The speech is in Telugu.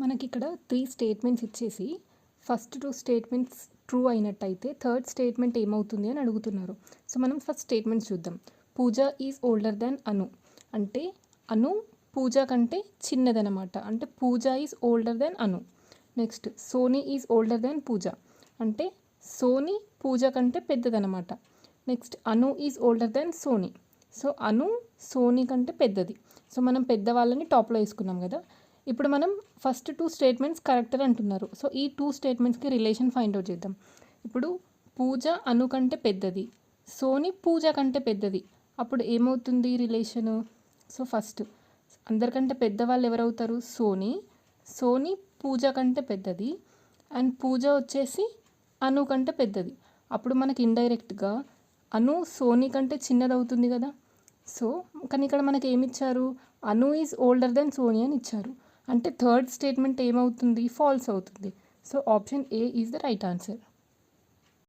మనకి ఇక్కడ 3 స్టేట్మెంట్స్ ఇచ్చేసి ఫస్ట్ 2 స్టేట్మెంట్స్ ట్రూ అయినట్టయితే థర్డ్ స్టేట్మెంట్ ఏమవుతుంది అని అడుగుతున్నారు. సో మనం ఫస్ట్ స్టేట్మెంట్స్ చూద్దాం. Pooja is older than Anu అంటే అను పూజ కంటే చిన్నదనమాట. అంటే Pooja is older than Anu. Next Soni is older than Pooja అంటే సోనీ పూజ కంటే పెద్దదనమాట. Next Anu is older than Soni. So Anu Soni కంటే పెద్దది. సో మనం పెద్దవాళ్ళని టాప్లో వేసుకున్నాం కదా. ఇప్పుడు మనం ఫస్ట్ 2 స్టేట్మెంట్స్ కరెక్ట్ అంటున్నారు. సో ఈ 2 స్టేట్మెంట్స్కి రిలేషన్ ఫైండ్ అవుట్ చేద్దాం. ఇప్పుడు పూజ అను కంటే పెద్దది, సోనీ పూజ కంటే పెద్దది. అప్పుడు ఏమవుతుంది రిలేషను? సో ఫస్ట్ అందరికంటే పెద్దవాళ్ళు ఎవరవుతారు? సోనీ. సోనీ పూజ కంటే పెద్దది అండ్ పూజ వచ్చేసి అను కంటే పెద్దది. అప్పుడు మనకి ఇండైరెక్ట్గా అను సోనీ కంటే చిన్నది అవుతుంది కదా. సో కానీ ఇక్కడ మనకి ఏమి ఇచ్చారు? అను ఈజ్ ఓల్డర్ దెన్ సోనీ అని ఇచ్చారు. అంటే థర్డ్ స్టేట్మెంట్ ఏమవుతుంది? ఫాల్స్ అవుతుంది. So option A is the right answer.